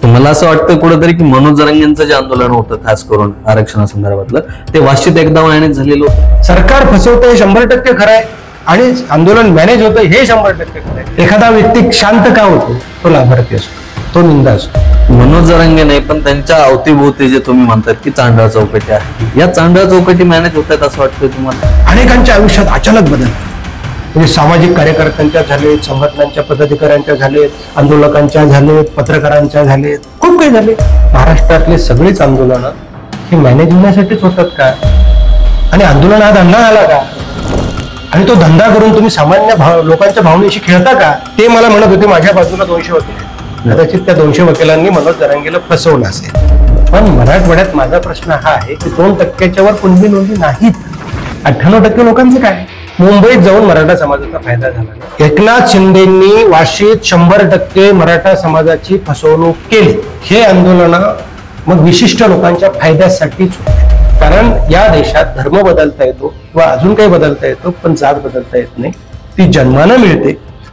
तुम्हाला असं वाटतं कुठेतरी की मनोज जरांगेंचं जे आंदोलन होतं खास करून आरक्षणासंदर्भातलं ते वाशीत एकदा मॅनेज झालेलं होतं? सरकार फसवतंय 100% खरं आहे आणि आंदोलन मॅनेज होतं हे 100% खरं आहे. एखादा व्यक्ती शांत का होतो? तो लाभार्थी असतो, तो निंदा असतो. मनोज जरांगे नाही, पण त्यांच्या अवतीभोवती जे तुम्ही म्हणतात की चांडळ चौकटी आहे, या चांडळ चौकटी मॅनेज होत आहेत असं वाटतं तुम्हाला? अनेकांच्या आयुष्यात अचानक बदल, म्हणजे सामाजिक कार्यकर्त्यांच्या झालेत, संघटनांच्या पदाधिकाऱ्यांच्या झालेत, आंदोलकांच्या झालेत, पत्रकारांच्या झालेत, खूप काही झाले. महाराष्ट्रातले सगळेच आंदोलनं ही मॅनेज होण्यासाठीच होतात का? आणि आंदोलन हा धंदा झाला का? आणि तो धंदा करून तुम्ही सामान्य लोकांच्या भावनेशी खेळता का? ते मला म्हणत होते माझ्या बाजूला 200 वकील, कदाचित त्या 200 वकिलांनी मनोज जरांगेला फसवलं असेल. पण मराठवाड्यात माझा प्रश्न हा आहे की 2% वर कुणबी नोंदी नाहीत. 98% लोकांचं काय? मुंबईत जाऊन मराठा समाजाचा फायदा झाला. एकनाथ शिंदेंनी वाशीत 100% मराठा समाजाची फसवणूक केली. हे आंदोलन मग विशिष्ट लोकांच्या फायद्यासाठीच होते. कारण या देशात धर्म बदलता येतो किंवा अजून काही बदलता येतो, पण जात बदलता येत नाही. ती जन्मानं मिळते.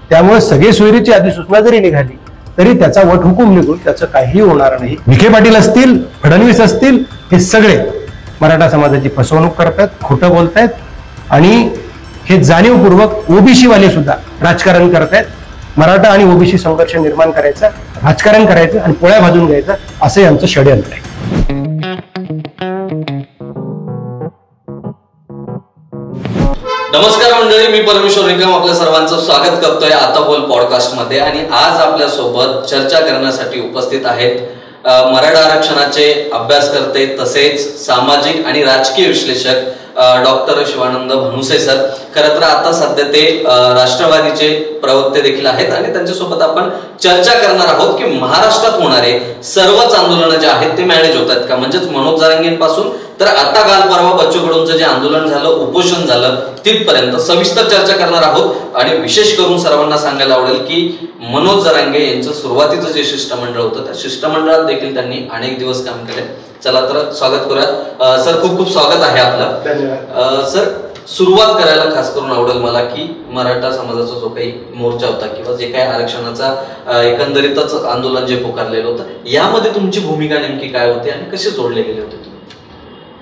त्यामुळे सगळे सोयरीची अधिसूचना जरी निघाली तरी त्याचा वट हुकूम निघून त्याचं काहीही होणार नाही. विखे पाटील असतील, फडणवीस असतील, हे सगळे मराठा समाजाची फसवणूक करतात, खोटं बोलतायत आणि हे जाणीवपूर्वक ओबीसी वाले सुद्धा राजकारण करतायत. मराठा आणि ओबीसी संघर्ष निर्माण करायचा, राजकारण करायचं आणि पोळ्या भाजून घ्यायचं, असं यांचं षडयंत्र आहे. नमस्कार मंडळी, मी परमेश्वर निकम आपल्या सर्वांचं स्वागत करतोय आता बोल पॉडकास्ट मध्ये. आणि आज आपल्या सोबत चर्चा करण्यासाठी उपस्थित आहेत मराठा आरक्षणाचे अभ्यासकर्ते तसेच सामाजिक आणि राजकीय विश्लेषक डॉक्टर शिवानंद भानुसे सर. खरं तर आता सध्या ते राष्ट्रवादीचे प्रवक्ते देखील आहेत आणि त्यांच्यासोबत आपण चर्चा करणार आहोत की महाराष्ट्रात होणारे सर्वच आंदोलन जे आहेत ते मॅनेज होत आहेत का? म्हणजेच मनोज जरांगेंपासून तर आता काल परवा बच्चू कडूंचं जे आंदोलन झालं, उपोषण झालं, तिथपर्यंत सविस्तर चर्चा करणार आहोत. आणि विशेष करून सर्वांना सांगायला आवडेल की मनोज जरांगे यांचं सुरुवातीचं जे शिष्टमंडळ होतं त्या शिष्टमंडळात देखील त्यांनी अनेक दिवस काम केले. चला तर स्वागत करूया. सर खूप खूप स्वागत आहे आपलं. सर सुरुवात करायला खास करून आवडेल मला की मराठा समाजाचा जो काही मोर्चा होता किंवा जे काही आरक्षणाचा एकंदरीतच आंदोलन जे पुकारलेलं होतं, यामध्ये तुमची भूमिका नेमकी काय होती आणि कसे जोडले गेले होते?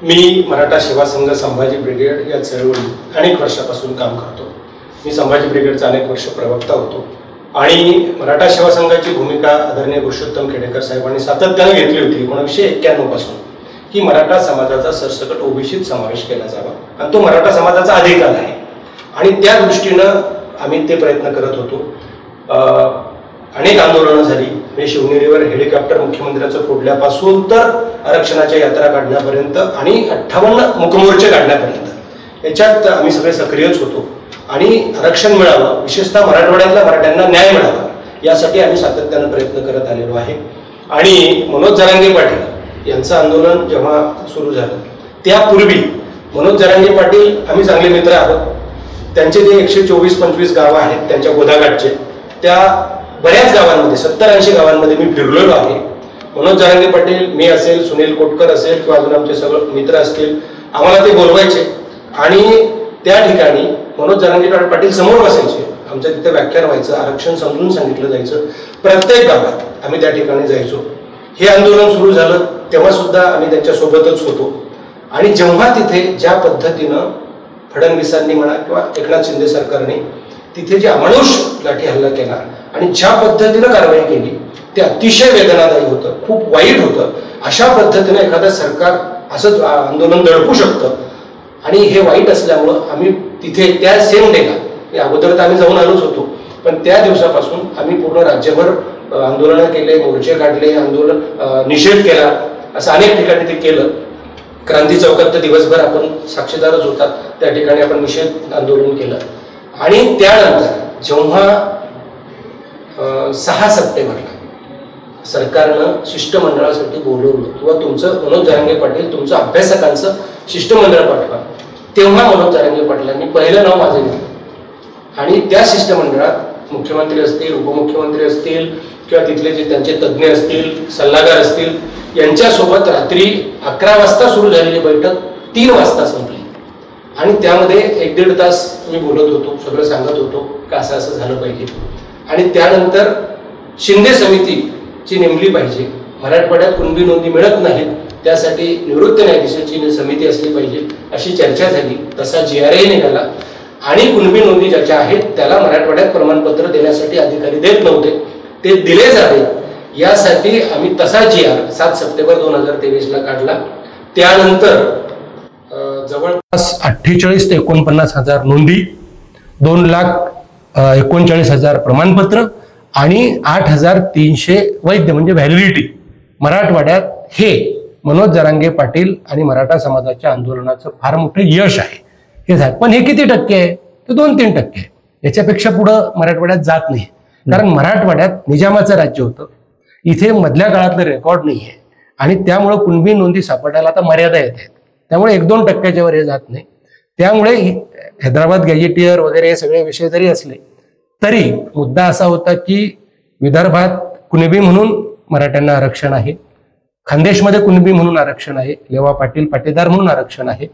मी मराठा सेवा संघ संभाजी ब्रिगेड या चळवळीत अनेक वर्षापासून काम करतो. मी संभाजी ब्रिगेडचा अनेक वर्ष प्रवक्ता होतो आणि मराठा सेवा संघाची भूमिका आदरणीय पुरुषोत्तम खेडेकर साहेबांनी सातत्याने घेतली होती 1991 पासून की मराठा समाजाचा सरसकट ओबीसीत समावेश केला जावा आणि तो मराठा समाजाचा अधिकार आहे. आणि त्या दृष्टीनं आम्ही ते प्रयत्न करत होतो. अनेक आंदोलनं झाली. म्हणजे शिवनेरीवर हेलिकॉप्टर मुख्यमंत्र्यांचं फोडल्यापासून तर आरक्षणाच्या यात्रा काढण्यापर्यंत आणि 58 मुकमोर्चे काढण्यापर्यंत याच्यात आम्ही सगळे सक्रियच होतो. आणि आरक्षण मिळावं, विशेषतः मराठवाड्यातल्या मराठ्यांना न्याय मिळावा यासाठी आम्ही सातत्यानं प्रयत्न करत आलेलो आहे. आणि मनोज जरांगे पाटील यांचं आंदोलन जेव्हा सुरू झालं त्यापूर्वी मनोज जरांगे पाटील आम्ही चांगले मित्र आहोत. त्यांचे जे 124-125 गावं आहेत त्यांच्या गोदाघाटचे, त्या बऱ्याच गावांमध्ये 70-80 गावांमध्ये मी फिरलेलो आहे. मनोज जरांगे पाटील, मी असेल, सुनील कोटकर असेल किंवा अजून आमचे सगळे मित्र असतील, आम्हाला ते बोलवायचे आणि त्या ठिकाणी मनोज जरांगे पाटील समोर बसायचे. आमचं तिथे व्याख्यान व्हायचं, आरक्षण समजून सांगितलं जायचं. प्रत्येक गावात आम्ही त्या ठिकाणी जायचो. हे आंदोलन सुरू झालं तेव्हा सुद्धा आम्ही त्यांच्यासोबतच होतो. आणि जेव्हा तिथे ज्या पद्धतीनं फडणवीसांनी म्हणा किंवा एकनाथ शिंदे सरकारने तिथे जे अमानुष लाठी हल्ला केला आणि ज्या पद्धतीनं कारवाई केली ते अतिशय वेदनादायी होतं, खूप वाईट होतं. अशा पद्धतीने एखादं सरकार असंच आंदोलन दडपू शकतं आणि हे वाईट असल्यामुळं आम्ही तिथे त्या सेम डेला, अगोदर तर आम्ही जाऊन आलोच होतो, पण त्या दिवसापासून आम्ही पूर्ण राज्यभर आंदोलनं केले, मोर्चे काढले, आंदोलन निषेध केला, असं अनेक ठिकाणी ते केलं. क्रांती चौकात तर दिवसभर आपण साक्षीदारच होतात, त्या ठिकाणी आपण निषेध आंदोलन केलं. आणि त्यानंतर जेव्हा 6 सप्टेंबरला सरकारनं शिष्टमंडळासाठी बोलवलं किंवा तुमचं मनोज जरांगे पाटील तुमचं अभ्यासकांचं शिष्टमंडळ पाठवा, तेव्हा मनोज जरांगे पाटलांनी पहिलं नाव माझं घेतलं. आणि त्या शिष्टमंडळात मुख्यमंत्री असतील, उपमुख्यमंत्री असतील किंवा तिथले जे त्यांचे तज्ज्ञ असतील, सल्लागार असतील, यांच्यासोबत रात्री 11 वाजता सुरू झालेली बैठक 3 वाजता संपली. आणि त्यामध्ये 1-1.5 तास मी बोलत होतो, सगळं सांगत होतो का असं असं झालं पाहिजे. आणि त्यानंतर शिंदे समिती ची नेमली पाहिजे. मराठवाड्यात कुणबी नोंदी मिळत नाहीत, त्यासाठी निवृत्त न्यायाधीशाची समिती असली पाहिजे अशी चर्चा झाली. तसा GRA निघाला आणि कुणबी नोंदी ज्याच्या आहेत त्याला मराठवाड्यात प्रमाणपत्र देण्यासाठी अधिकारी देत नव्हते, ते दिले जावे यासाठी आम्ही तसा GR 7 सप्टेंबर 2023 ला काढला. त्यानंतर जवळपास 48 ते 49,000 नोंदी, 2,39,000 प्रमाणपत्र आणि 8,300 वैध म्हणजे व्हॅलिडिटी मराठवाड्यात हे मनोज जरांगे पाटील आणि मराठा समाजाच्या आंदोलनाचं फार मोठं यश आहे. हे झालं, पण हे किती टक्के आहे? तर 2-3% आहे. याच्यापेक्षा पुढं मराठवाड्यात जात नाही, कारण मराठवाड्यात निजामाचं राज्य होतं, इथे मधल्या काळातलं रेकॉर्ड नाही आहे आणि त्यामुळे कुणबी नोंदी सापडायला आता मर्यादा येत आहेत. त्यामुळे 1-2% वर हे जात नाही. त्यामुळे हैदराबाद गॅजेटियर वगैरे हे सगळे विषय जरी असले तरी मुद्दा असा होता की विदर्भात कुणबी म्हणून मराठ्यांना आरक्षण आहे, खानदेशमध्ये कुणबी म्हणून आरक्षण आहे, लेवा पाटील पाटीदार म्हणून आरक्षण आहे,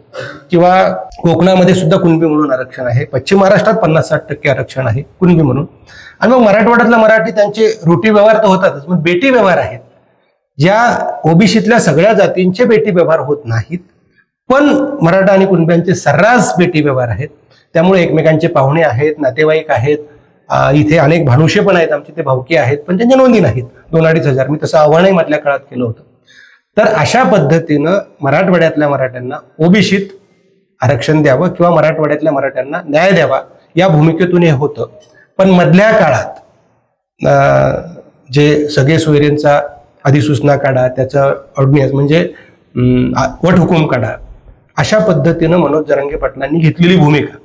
किंवा कोकणामध्ये सुद्धा कुणबी म्हणून आरक्षण आहे, पश्चिम महाराष्ट्रात 50-60% आरक्षण आहे कुणबी म्हणून. आणि मग मराठवाड्यातला मराठी त्यांचे रोटी व्यवहार तर होतातच, मग बेटी व्यवहार आहेत. ज्या ओबीसीतल्या सगळ्या जातींचे बेटी व्यवहार होत नाहीत, पण मराठा आणि कुणब्यांचे सर्रास बेटी व्यवहार आहेत. त्यामुळे एकमेकांचे पाहुणे आहेत, नातेवाईक आहेत, इथे अनेक भानुषे पण आहेत, आमचे ते भावकी आहेत, पण त्यांच्या नोंदी नाहीत. 2-2.5 हजार मी तसं आव्हानही मधल्या काळात केलं होतं. तर अशा पद्धतीनं मराठवाड्यातल्या मराठ्यांना ओबीसीत आरक्षण द्यावं किंवा मराठवाड्यातल्या मराठ्यांना न्याय द्यावा या भूमिकेतून हे होतं. पण मधल्या काळात जे सगळे सोयरेंचा अधिसूचना काढा, त्याचा ऑर्डिनन्स म्हणजे वटहुकूम काढा, अशा पद्धतीनं मनोज जरांगे पाटलांनी घेतलेली भूमिका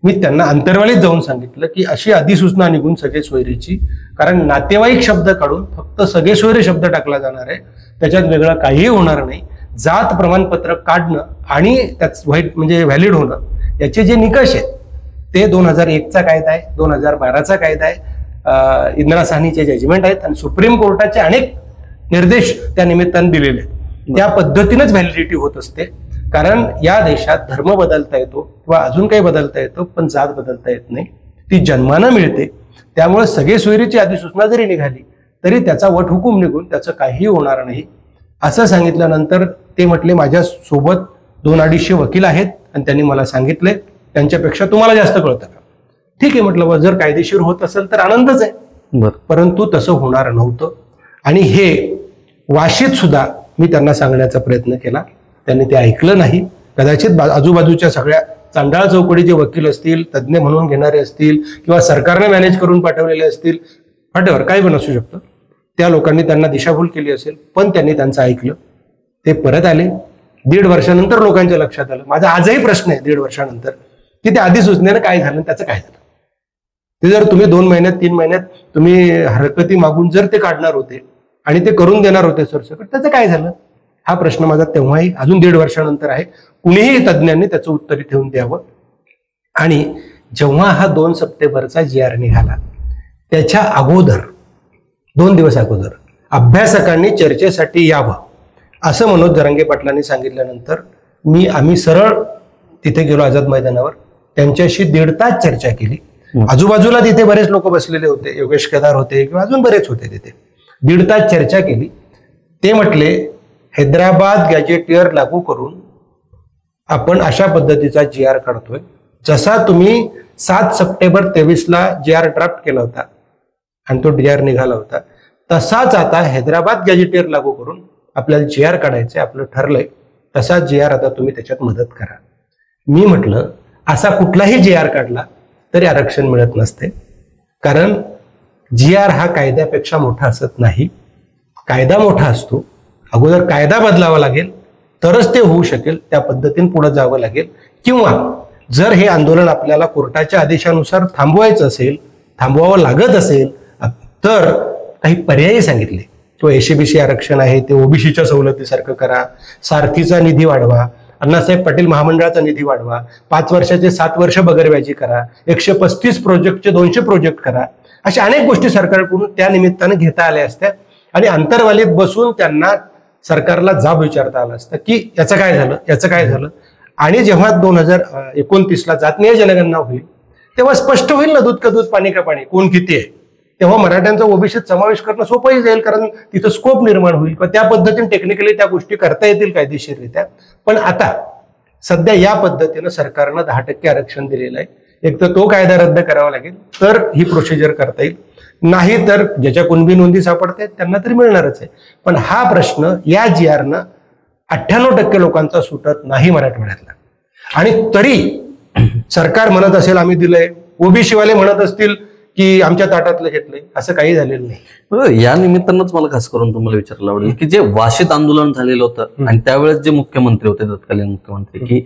मी त्यांना अंतर्वालीत जाऊन सांगितलं की अशी अधिसूचना निघून सगळे सोयरेची, कारण नातेवाईक शब्द काढून फक्त सगळे सोयरे शब्द टाकला जाणार आहे, त्याच्यात वेगळं काहीही होणार नाही. जात प्रमाणपत्र काढणं आणि त्याच म्हणजे व्हॅलिड होणं याचे जे निकष आहेत ते 2001चा कायदा आहे, 2012चा कायदा आहे, इंदिरा साहनीचे जजमेंट आहेत आणि सुप्रीम कोर्टाचे अनेक निर्देश त्या निमित्ताने दिलेले आहेत. त्या पद्धतीनेच व्हॅलिडिटी होत असते, कारण या देशात धर्म बदलता येतो किंवा अजून काही बदलता येतो, पण जात बदलता येत नाही, ती जन्मानं मिळते. त्यामुळे सगळे सोयरीची अधिसूचना जरी निघाली तरी त्याचा वटहुकूम निघून त्याचं काहीही होणार नाही असं सांगितल्यानंतर ते म्हटले माझ्या सोबत 200-250 वकील आहेत आणि त्यांनी मला सांगितले त्यांच्यापेक्षा तुम्हाला जास्त कळतं का? ठीक आहे म्हटलं, जर कायदेशीर होत असेल तर आनंदच आहे. परंतु तसं होणार नव्हतं आणि हे वाशीत सुद्धा मी त्यांना सांगण्याचा प्रयत्न केला, त्यांनी ते ऐकलं नाही. कदाचित आजूबाजूच्या सगळ्या चांडाळ चौकडीचे वकील असतील, तज्ज्ञ म्हणून घेणारे असतील किंवा सरकारने मॅनेज करून पाठवलेले असतील, फाटेवर काही पण असू शकतं, त्या लोकांनी त्यांना दिशाभूल केली असेल, पण त्यांनी त्यांचं ऐकलं. ते परत आले. 1.5 वर्षानंतर लोकांच्या लक्षात आलं, माझा आजही प्रश्न आहे 1.5 वर्षानंतर, की त्या अधिसूचनेनं काय झालं, त्याचं काय झालं. ते जर तुम्ही 2 महिन्यात 3 महिन्यात तुम्ही हरकती मागून जर ते काढणार होते आणि ते करून देणार होते सरसकट, त्याचं काय झालं हा प्रश्न माझा तेव्हाही अजून 1.5 वर्षानंतर आहे. कुणीही तज्ज्ञांनी त्याचं उत्तर ठेवून द्यावं. आणि जेव्हा हा 2 सप्टेंबरचा GR निघाला त्याच्या अगोदर 2 दिवस अगोदर अभ्यासकांनी चर्चेसाठी यावं असं मनोज जरांगे पाटलांनी सांगितल्यानंतर आम्ही सरळ तिथे गेलो आझाद मैदानावर, त्यांच्याशी 1.5 तास चर्चा केली. आजूबाजूला तिथे बरेच लोक बसलेले होते, योगेश केदार होते किंवा अजून बरेच होते तिथे. 1.5 तास चर्चा केली. ते म्हटले हैदराबाद गॅजेटियर लागू करून आपण अशा पद्धतीचा GR काढतोय, जसा तुम्ही 7 सप्टेंबर 23ला GR ड्राफ्ट केला होता आणि तो GR निघाला होता, तसाच आता हैदराबाद गॅजेटियर लागू करून आपल्याला GR काढायचंय, आपलं ठरलंय, तसा GR आता तुम्ही त्याच्यात मदत करा. मी म्हटलं असा कुठलाही GR काढला तरी आरक्षण मिळत नसते, कारण GR हा कायद्यापेक्षा मोठा असत नाही. कायदा मोठा असतो, अगोदर कायदा बदलावा लागेल तरच ते होऊ शकेल, त्या पद्धतीने पुढे जावं लागेल. किंवा जर हे आंदोलन आपल्याला कोर्टाच्या आदेशानुसार थांबवायचं असेल, थांबवावं लागत असेल, तर काही पर्यायी सांगितले किंवा SCBC आरक्षण आहे ते ओबीसीच्या सवलतीसारखं करा, सारथीचा निधी वाढवा, अण्णासाहेब पाटील महामंडळाचा निधी वाढवा, 5 वर्षाचे 7 वर्ष बगरव्याजी करा, 135 प्रोजेक्टचे 200 प्रोजेक्ट करा, अशा अनेक गोष्टी सरकारकडून त्या निमित्तानं घेता आल्या असत्या आणि अंतर्वालीत बसून त्यांना सरकारला जाब विचारता आला असता की याचं काय झालं, याचं काय झालं. आणि जेव्हा 2029ला जातीय जनगणना होईल तेव्हा स्पष्ट होईल ना, दूध का दूध पाणी का पाणी, कोण किती आहे. तेव्हा मराठ्यांचा ओबीसीत समावेश करणं सोपंही जाईल, कारण तिथं स्कोप निर्माण होईल किंवा त्या पद्धतीने टेक्निकली त्या गोष्टी करता येतील कायदेशीररित्या. पण आता सध्या या पद्धतीनं सरकारनं 10% आरक्षण दिलेलं आहे. एक तर तो कायदा रद्द करावा लागेल तर ही प्रोसिजर करता येईल, नाही तर ज्याच्या कुणबी नोंदी सापडतात त्यांना तरी मिळणारच आहे. पण हा प्रश्न या GRनं 98% लोकांचा सुटत नाही मराठवाड्यातला. आणि तरी सरकार म्हणत असेल आम्ही दिलंय, ओबीसी वाले म्हणत असतील की आमच्या ताटातलं घेतलंय, असं काही झालेलं नाही. या निमित्तानंच मला खास करून तुम्हाला विचारायला आवडेल की जे वाशीत आंदोलन झालेलं होतं आणि त्यावेळेस जे मुख्यमंत्री होते, तत्कालीन मुख्यमंत्री की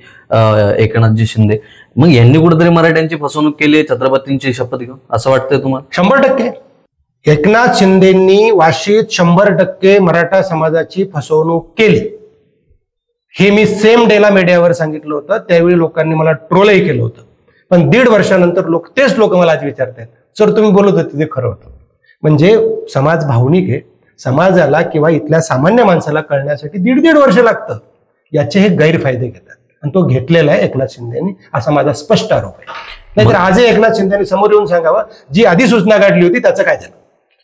एकनाथजी शिंदे, मग यांनी कुठेतरी मराठ्यांची फसवणूक केली छत्रपतींची शपथ घेऊन, असं वाटतंय तुम्हाला? 100% एकनाथ शिंदेंनी वाशीत 100% मराठा समाजाची फसवणूक केली. हे मी सेम डेला मीडियावर सांगितलं होतं. त्यावेळी लोकांनी मला ट्रोलही केलं होतं. पण 1.5 वर्षानंतर तेच लोक मला आज विचारतात, सर तुम्ही बोलत होते ते खरं होतं. म्हणजे समाज भावनिक आहे. समाजाला किंवा इथल्या सामान्य माणसाला कळण्यासाठी 1.5 वर्ष लागतं. याचे हे गैरफायदे घेतात आणि तो घेतलेला आहे एकनाथ शिंदेनी, असा माझा स्पष्ट आरोप आहे. नाहीतर आजही एकनाथ शिंदेनी समोर येऊन सांगावं जी अधिसूचना काढली होती त्याचं काय झालं.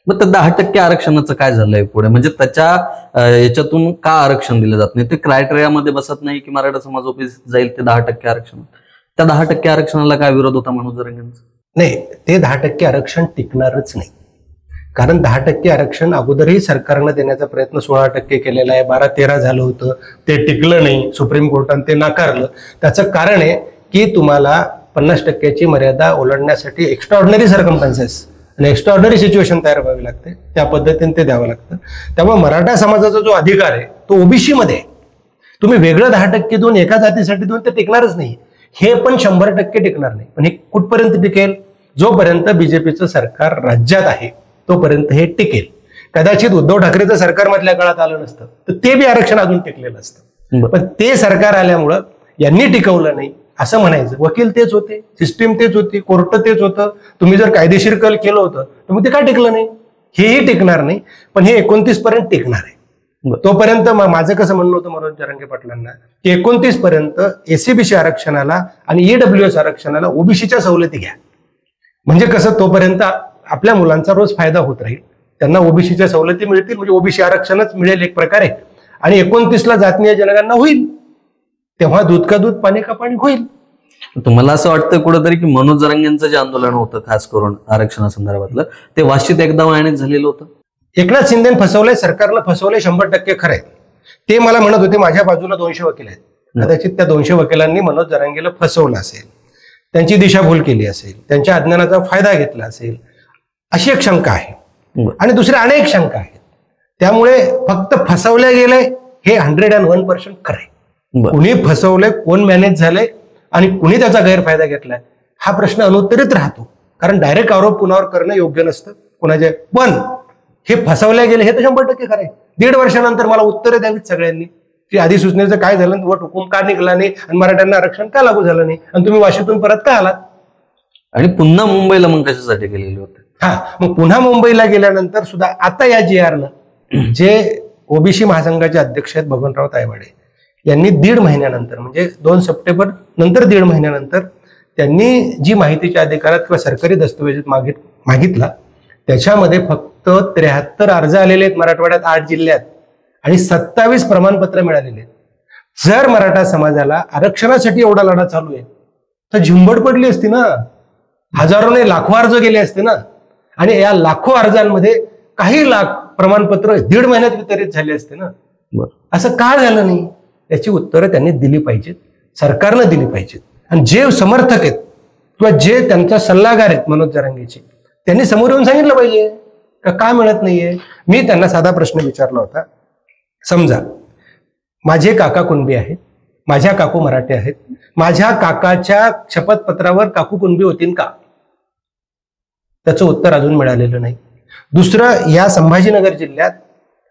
मग त्या 10% आरक्षणाचं काय झालंय पुढे? म्हणजे त्याच्या याच्यातून का आरक्षण दिलं जात नाही? ते क्रायटेरियामध्ये बसत नाही की मराठा समाज ओबीसी जाईल ते 10% आरक्षण. त्या 10% आरक्षणाला काय विरोध होता मनोज जरांगेंचा? नाही, ते 10% आरक्षण टिकणारच नाही. कारण 10% आरक्षण अगोदरही सरकारनं देण्याचा प्रयत्न 16% केलेला आहे. 12-13 झालं होतं, ते टिकलं नाही. सुप्रीम कोर्टाने ते नाकारलं. त्याचं कारण आहे की तुम्हाला 50% मर्यादा ओलांडण्यासाठी एक्स्ट्राऑर्डिनरी सर्कमस्टन्सेस आणि एक्स्ट्राऑर्डिनरी सिच्युएशन तयार व्हावी लागते. त्या पद्धतीने ते द्यावं लागतं. त्यामुळे मराठा समाजाचा जो अधिकार आहे तो ओबीसी मध्ये. तुम्ही वेगळं 10% देऊन एका जातीसाठी देऊन ते टिकणारच नाही. हे पण 100% टिकणार नाही. पण हे कुठपर्यंत टिकेल? जोपर्यंत बीजेपीचं सरकार राज्यात आहे तोपर्यंत हे टिकेल. कदाचित उद्धव ठाकरेचं सरकार मधल्या काळात आलं नसतं तर ते बी आरक्षण अजून टिकलेलं असतं. पण ते सरकार आल्यामुळं यांनी टिकवलं नाही असं म्हणायचं. वकील तेच होते, सिस्टीम तेच होती, कोर्ट तेच होतं. तुम्ही जर कायदेशीर कल केलं होतं तर मग ते काय टिकलं नाही? हेही टिकणार नाही. पण हे 29 पर्यंत टिकणार आहे. तोपर्यंत माझं कसं म्हणणं होतं मनोज जरांगे पाटलांना की 29 पर्यंत एसीबीसी आरक्षणाला आणि ईडब्ल्यूएस आरक्षणाला ओबीसीच्या सवलती घ्या. म्हणजे कसं तोपर्यंत आपल्या मुलांचा रोज फायदा होत राहील. त्यांना ओबीसीच्या सवलती मिळतील, म्हणजे ओबीसी आरक्षणच मिळेल एक प्रकारे. आणि 29ला जातीय जनगणना होईल, तेव्हा दूध का दूध पाणी का पाणी होईल. तुम्हाला असं वाटतं कुठेतरी की मनोज जरांगेंचं जे आंदोलन होतं खास करून आरक्षणासंदर्भातलं ते वाशीत एकदा मायनेच झालेलं होतं? एकनाथ शिंदेने फसवलंय, सरकारला फसवलंय 100% खरंय. ते मला म्हणत होते माझ्या बाजूला 200 वकील आहेत. कदाचित त्या 200 वकिलांनी मनोज जरांगेला फसवलं असेल, त्यांची दिशाभूल केली असेल, त्यांच्या अज्ञानाचा फायदा घेतला असेल, अशी एक शंका आहे. आणि दुसऱ्या अनेक शंका आहेत. त्यामुळे फक्त फसवल्या गेलंय हे 101% खरंय. कुणी फसवलंय, कोण मॅनेज झालंय आणि कुणी त्याचा गैरफायदा घेतलाय हा प्रश्न अनुत्तरित राहतो. कारण डायरेक्ट आरोप कुणावर करणं योग्य नसतं कोणाचे. पण हे फसवल्या गेले हे तर 100% खरंय. 1.5 वर्षानंतर मला उत्तरं द्यावीत सगळ्यांनी की अधिसूचनेचं काय झालं, वट हुकूम का निघाला नाही आणि मराठ्यांना आरक्षण का लागू झालं नाही आणि तुम्ही वाशीतून परत का आलात. आणि पुन्हा मुंबईला मग कशासाठी गेलेले होते? मग पुन्हा मुंबईला गेल्यानंतर सुद्धा आता या GRनं जे ओबीसी महासंघाचे अध्यक्ष आहेत बबनराव तायवाडे यांनी 1.5 महिन्यानंतर म्हणजे 2 सप्टेंबर नंतर 1.5 महिन्यानंतर त्यांनी जी माहितीच्या अधिकारात किंवा सरकारी दस्तऐवज मागितला त्याच्यामध्ये फक्त 73 अर्ज आलेले आहेत मराठवाड्यात 8 जिल्ह्यात आणि 27 प्रमाणपत्र मिळालेले आहेत. जर मराठा समाजाला आरक्षणासाठी एवढा लढा चालू आहे तर झुंबड पडली असती ना. हजारो नाही लाखो अर्ज गेले असते ना. आणि या लाखो अर्जांमध्ये काही लाख प्रमाणपत्र 1.5 महिन्यात वितरित झाले असते ना. असं का झालं नाही याची उत्तरं त्यांनी दिली पाहिजेत, सरकारनं दिली पाहिजेत. आणि जे समर्थक आहेत किंवा जे त्यांचा सल्लागार आहेत मनोज जरांगेचे त्यांनी समोर येऊन सांगितलं पाहिजे का मिळत नाहीये. मी त्यांना साधा प्रश्न विचारला होता. समजा माझे काका कुणबी आहेत, माझ्या काकू मराठी आहेत, माझ्या काकाच्या शपथपत्रावर काकू कुणबी होतील का? त्याचं उत्तर अजून मिळालेलं नाही. दुसरं, या संभाजीनगर जिल्ह्यात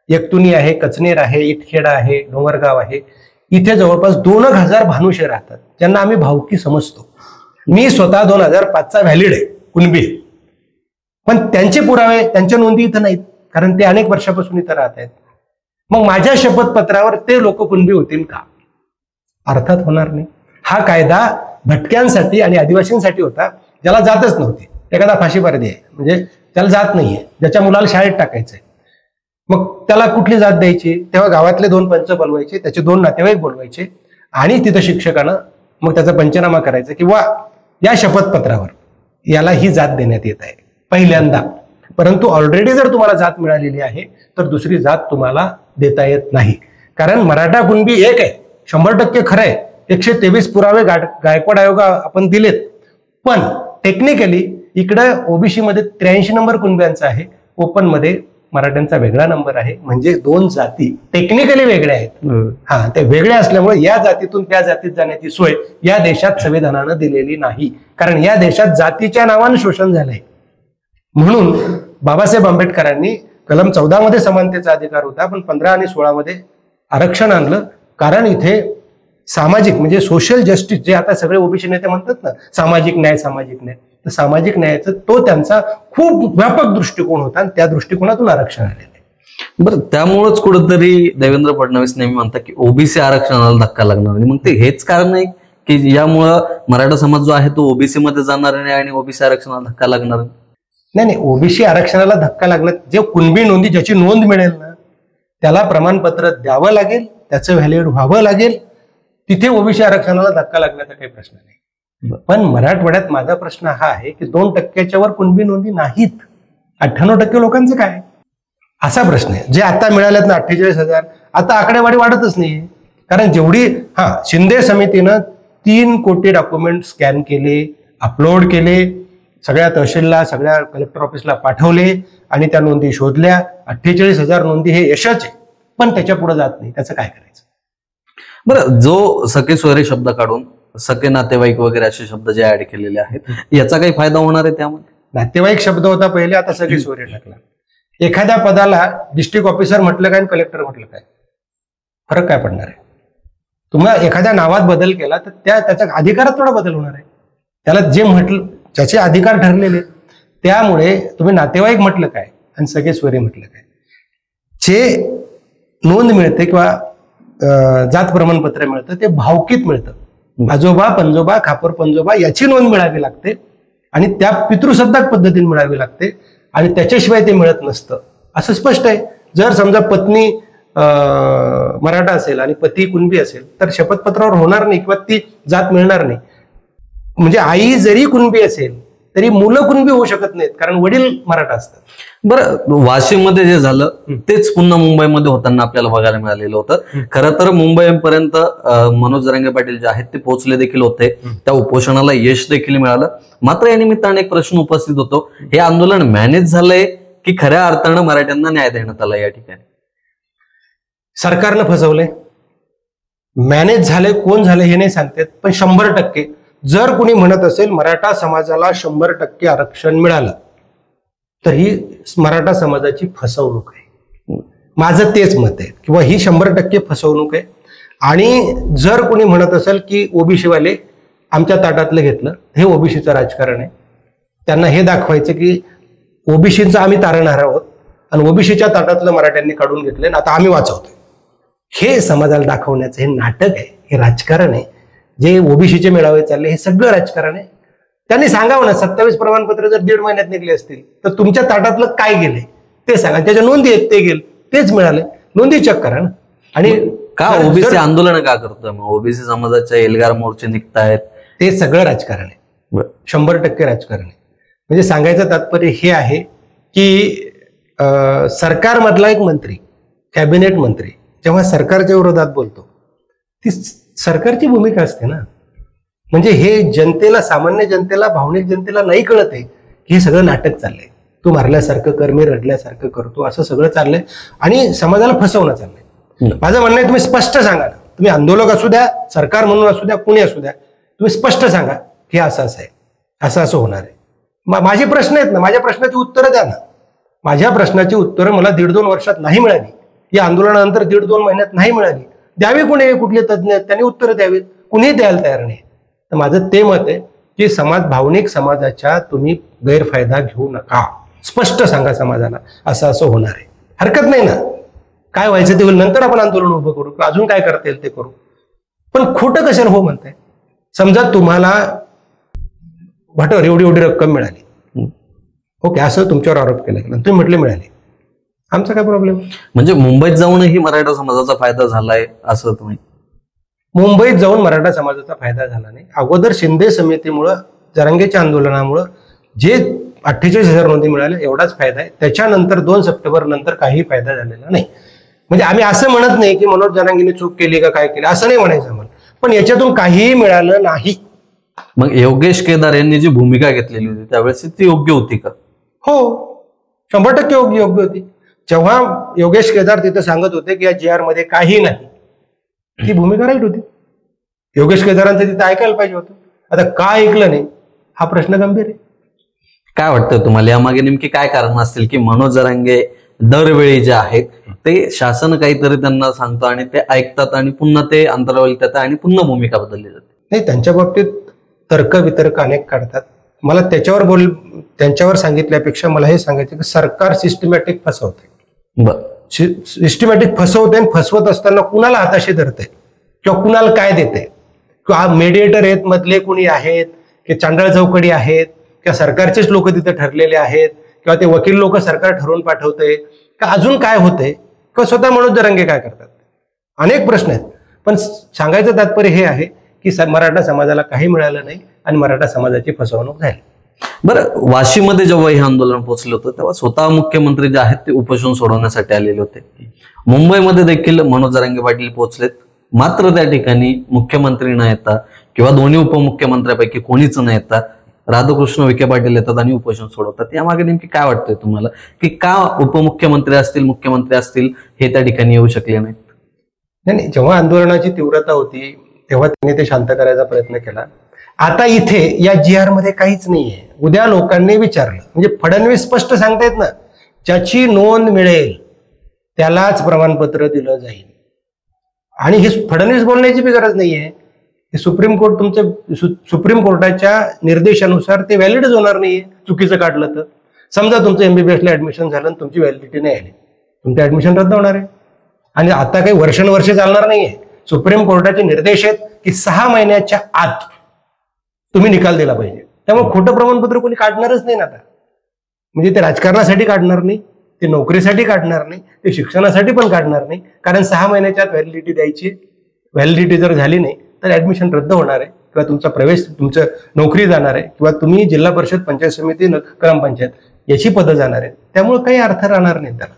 एकतुनी आहे, कचनेर आहे, इटखेडा आहे, डोंगरगाव आहे. इथे जवळपास 2,000 भानुशे राहतात ज्यांना आम्ही भावकी समजतो. मी स्वतः 2005चा व्हॅलिड आहे, कुणबी. पण त्यांचे पुरावे, त्यांच्या नोंदी इथं नाहीत कारण ते अनेक वर्षापासून इथं राहत आहेत. मग माझ्या शपथपत्रावर ते लोक कुणबी होतील का? अर्थात होणार नाही. हा कायदा भटक्यांसाठी आणि आदिवासींसाठी होता ज्याला जातच नव्हती. एखादा फाशी पारदी आहे म्हणजे त्याला जात नाहीये, ज्याच्या मुलाला शाळेत टाकायचंय, मग त्याला कुठली जात द्यायची? तेव्हा गावातले 2 पंच बोलवायचे, त्याचे 2 नातेवाईक बोलवायचे आणि तिथं शिक्षकानं मग त्याचा पंचनामा करायचा किंवा या शपथपत्रावर याला ही जात देण्यात येत आहे पहिल्यांदा. परंतु ऑलरेडी जर तुम्हाला जात मिळालेली आहे तर दुसरी जात तुम्हाला देता येत नाही. कारण मराठा कुणबी एक आहे, 100% खरं आहे. 123 पुरावे गायकवाड आयोगा आपण दिलेत, पण टेक्निकली इकडं ओबीसी मध्ये 83 नंबर कुणब्यांचा आहे, ओपन मध्ये मराठ्यांचा वेगळा नंबर आहे. म्हणजे 2 जाती टेक्निकली वेगळ्या आहेत. हा, ते वेगळे असल्यामुळे या जातीतून त्या जातीत जाण्याची सोय या देशात संविधानानं दिलेली नाही. कारण या देशात जातीच्या नावानं शोषण झालंय. म्हणून बाबासाहेब आंबेडकरांनी कलम 14 मध्ये समानतेचा अधिकार होता, पण 15 आणि 16 मध्ये आरक्षण आणलं. कारण इथे सामाजिक म्हणजे सोशल जस्टिस, जे आता सगळे ओबीसी नेते म्हणतात ना, सामाजिक न्याय सामाजिक न्याय, तर सामाजिक न्यायाचा तो त्यांचा खूप व्यापक दृष्टिकोन होता आणि त्या दृष्टिकोनातून आरक्षण आलेलं आहे. बरं, त्यामुळेच कुठंतरी देवेंद्र फडणवीस नेहमी म्हणतात की ओबीसी आरक्षणाला धक्का लागणार नाही. मग ते हेच कारण आहे की यामुळं मराठा समाज जो आहे तो ओबीसी मध्ये जाणार नाही आणि ओबीसी आरक्षणाला धक्का लागणार नाही. नाही, ओबीसी आरक्षणाला धक्का लागणार, जे कुणबी नोंदी ज्याची नोंद मिळेल ना त्याला प्रमाणपत्र द्यावं लागेल, त्याचं व्हॅलिड व्हावं लागेल, तिथे ओबीसी आरक्षणाला धक्का लागण्याचा काही प्रश्न नाही. पण मराठवाड्यात माझा प्रश्न हा आहे की 2% वर कुणबी नोंदी नाहीत, 98% लोकांचं काय? असा प्रश्न आहे. जे आता मिळालेत ना 48,000, आता आकडेवारी वाढतच नाहीये. कारण जेवढी शिंदे समितीनं 3 कोटी डॉक्युमेंट स्कॅन केले, अपलोड केले, सगळ्या तहसीलला सगळ्या कलेक्टर ऑफिसला पाठवले आणि त्या नोंदी शोधल्या. 48,000 नोंदी हे यशच आहे, पण त्याच्या पुढे जात नाही. त्याचं काय करायचं? बरं, जो सखे सोयरे शब्द काढून सखे नातेवाईक वगैरे असे शब्द जे ऍड केलेले आहेत, याचा काही फायदा होणार आहे त्यामध्ये? नातेवाईक शब्द होता पहिले, आता सगळे सोयरे टाकला. एखाद्या पदाला डिस्ट्रिक्ट ऑफिसर म्हटलं काय आणि कलेक्टर म्हटलं काय, फरक काय पडणार आहे? तुम्हाला एखाद्या नावात बदल केला तर त्याच्या अधिकारात थोडा बदल होणार आहे. त्याला जे म्हटलं, ज्याचे अधिकार ठरलेले, त्यामुळे तुम्ही नातेवाईक म्हटलं काय आणि सगळे सोयरे म्हटलं काय, जे नोंद मिळते किंवा जात प्रमाणपत्र मिळतं ते भावकीत मिळतं. आजोबा पंजोबा खापर पंजोबा याची नोंद मिळावी लागते आणि त्या पितृसत्ताक पद्धतीने मिळावी लागते आणि त्याच्याशिवाय ते मिळत नसतं, असं स्पष्ट आहे. जर समजा पत्नी मराठा असेल आणि पती कुणबी असेल तर शपथपत्रावर होणार नाही किंवा ती जात मिळणार नाही. म्हणजे आई जरी कुणबी असेल तरी मुलं कुणबी होऊ शकत नाहीत, कारण वडील मराठा असतात. बरं, वाशिममध्ये जे झालं तेच पुन्हा मुंबईमध्ये होताना आपल्याला बघायला मिळालेलं होतं. खरं तर मुंबईपर्यंत मनोज जरांगे पाटील जे आहेत ते पोहोचले देखील होते, त्या उपोषणाला यश देखील मिळालं. मात्र या निमित्ताने एक प्रश्न उपस्थित होतो, हे आंदोलन मॅनेज झालंय की खऱ्या अर्थानं मराठ्यांना न्याय देण्यात आला? या ठिकाणी सरकारनं फसवलंय. मॅनेज झालंय, कोण झालंय हे नाही सांगतात, पण 100% जर कुणी म्हणत असेल मराठा समाजाला 100% आरक्षण मिळालं तर ही मराठा समाजाची फसवणूक आहे. माझं तेच मत आहे किंवा ही 100% फसवणूक आहे. आणि जर कोणी म्हणत असेल की ओबीसी वाले आमच्या ताटातलं घेतलं, हे ओबीसीचं राजकारण आहे. त्यांना हे दाखवायचं की ओबीसीचं आम्ही तारणार आहोत आणि ओबीसीच्या ताटातलं मराठ्यांनी काढून घेतलंय आणि आता आम्ही वाचवतोय. हे समाजाला दाखवण्याचं हे नाटक आहे, हे राजकारण आहे. जे ओबीसीचे मेळावे चालले हे सगळं राजकारण आहे. त्यांनी सांगावं ना, 27 प्रमाणपत्र जर 1.5 महिन्यात निघले असतील तर तुमच्या ताटातलं काय गेले ते सांगा. त्याच्या नोंदी आहेत, ते गेले, तेच मिळाले, नोंदी चेक करा ना. आणि का ओबीसी आंदोलन का करतोय मग? ओबीसी समाजाच्या एल्गार मोर्चे निघतायत, ते सगळं राजकारण आहे, 100% राजकारण आहे. म्हणजे सांगायचं तात्पर्य हे आहे की सरकारमधला एक मंत्री, कॅबिनेट मंत्री जेव्हा सरकारच्या विरोधात बोलतो ती सरकारची भूमिका असते ना. म्हणजे हे जनतेला, सामान्य जनतेला, भावनिक जनतेला नाही कळत आहे की हे सगळं नाटक चाललंय. तू मारल्यासारखं कर, मी रडल्यासारखं करतो, असं सगळं चाललंय आणि समाजाला फसवणं चाललंय. माझं म्हणणं आहे, तुम्ही स्पष्ट सांगा ना. तुम्ही आंदोलक असू द्या, सरकार म्हणून असू द्या, कुणी असू द्या, तुम्ही स्पष्ट सांगा की असं असं आहे, असं असं होणार आहे. माझे प्रश्न आहेत ना, माझ्या प्रश्नाची उत्तरं द्या ना. माझ्या प्रश्नाची उत्तरं मला 1.5-2 वर्षात नाही मिळाली, या आंदोलनानंतर 1.5-2 महिन्यात नाही मिळाली. द्यावी कोणी, कुठले तज्ज्ञ आहेत त्यांनी उत्तरं द्यावीत, कुणीही द्यायला तयार नाही. तर माझं ते मत आहे की भावनिक समाजाच्या तुम्ही गैरफायदा घेऊ नका. स्पष्ट सांगा समाजाला असं असं होणार आहे. हरकत नाही ना, काय व्हायचं ते होईल, नंतर आपण आंदोलन उभं करू, अजून काय करता येईल ते करू. पण खोटं कशाला हो म्हणताय? समजा तुम्हाला एवढी रक्कम मिळाली, ओके, असं तुमच्यावर आरोप केला गेला, तुम्ही म्हटले मिळाले, आमचा काय प्रॉब्लेम? म्हणजे मुंबईत जाऊनही मराठा समाजाचा फायदा झालाय असं तुम्ही? मुंबईत जाऊन मराठा समाजाचा फायदा झाला नाही. अगोदर शिंदे समितीमुळं, जरांगेच्या आंदोलनामुळं जे 48,000 नोंदी मिळाल्या एवढाच फायदा आहे. त्याच्यानंतर 2 सप्टेंबर नंतर काही फायदा झालेला नाही. म्हणजे आम्ही असं म्हणत नाही की मनोज जरांगेने चूक केली का काय केली, असं नाही म्हणायचं आम्हाला, पण याच्यातून काहीही मिळालं नाही. मग योगेश केदार यांनी जी भूमिका घेतलेली होती त्यावेळेस ती योग्य होती का? हो, 100% योग्य होती. जेव्हा योगेश केदार तिथे सांगत होते की या GR मध्ये काही नाही, ती भूमिका राईट होती. योगेश केदारांचं तिथे ऐकायला पाहिजे होतं. आता का ऐकलं नाही हा प्रश्न गंभीर आहे. काय वाटतं तुम्हाला यामागे नेमकी काय कारण असतील की मनोज जरांगे दरवेळी जे आहेत ते शासन काहीतरी त्यांना सांगतं आणि ते ऐकतात आणि पुन्हा ते अंतरावली येतात आणि पुन्हा भूमिका बदलली जाते? नाही, त्यांच्या बाबतीत तर्क वितर्क अनेक काढतात. मला त्यांच्यावर सांगितल्यापेक्षा मला हे सांगायचं की सरकार सिस्टमॅटिक फसवते. सिस्टमॅटिक फसवते आणि फसवत असताना कुणाला हाताशी धरते किंवा कुणाला काय देते, किंवा मेडिएटर आहेत मधले कुणी आहेत की चांडळ चौकडी आहेत किंवा सरकारचेच लोक तिथे ठरलेले आहेत किंवा ते वकील लोक सरकार ठरवून पाठवते का अजून काय होते किंवा स्वतः मनोज जरांगे काय करतात, अनेक प्रश्न आहेत. पण सांगायचं तात्पर्य हे आहे की मराठा समाजाला काही मिळालं नाही आणि मराठा समाजाची फसवणूक झाली. बरं, वाशीमध्ये जेव्हा हे आंदोलन पोहोचलं होतं तेव्हा स्वतः मुख्यमंत्री जे आहेत ते उपोषण सोडवण्यासाठी आलेले होते. मुंबईमध्ये देखील मनोज जरांगे पाटील पोहोचलेत, मात्र त्या ठिकाणी मुख्यमंत्री न येता किंवा दोन्ही उपमुख्यमंत्र्यांपैकी कोणीच न येता राधाकृष्ण विखे पाटील येतात आणि उपोषण सोडवतात. यामागे नेमकी काय वाटतंय तुम्हाला की का उपमुख्यमंत्री असतील, मुख्यमंत्री असतील हे त्या ठिकाणी येऊ शकले नाहीत? नाही, जेव्हा आंदोलनाची तीव्रता होती तेव्हा त्यांनी ते शांत करायचा प्रयत्न केला. आता इथे या GR मध्ये काहीच नाहीये. उद्या लोकांनी विचारलं म्हणजे फडणवीस स्पष्ट सांगतायत ना, ज्याची नोंद मिळेल त्यालाच प्रमाणपत्र दिलं जाईल. आणि हे फडणवीस बोलण्याची बी गरज नाहीये. सुप्रीम कोर्ट सुप्रीम कोर्टाच्या निर्देशानुसार ते व्हॅलिडच होणार नाहीये चुकीचं काढलं तर. समजा तुमचं MBBS ला ऍडमिशन झालं आणि तुमची व्हॅलिडिटी नाही आली, तुमचं ऍडमिशन रद्द होणार आहे. आणि आता काही वर्षानुवर्ष चालणार नाहीये. सुप्रीम कोर्टाचे निर्देश आहेत की 6 महिन्याच्या आत तुम्ही निकाल दिला पाहिजे. त्यामुळे खोटं प्रमाणपत्र कोणी काढणारच नाही ना आता. म्हणजे ते राजकारणासाठी काढणार नाही, ते नोकरीसाठी काढणार नाही, ते शिक्षणासाठी पण काढणार नाही, कारण 6 महिन्याच्या आत व्हॅलिडिटी द्यायची. व्हॅलिडिटी जर झाली नाही तर ऍडमिशन रद्द होणार आहे किंवा तुमचा प्रवेश, तुमचं नोकरी जाणार आहे किंवा तुम्ही जिल्हा परिषद, पंचायत समिती, ग्रामपंचायत याची पदं जाणार आहेत. त्यामुळे काही अर्थ राहणार नाही त्याला.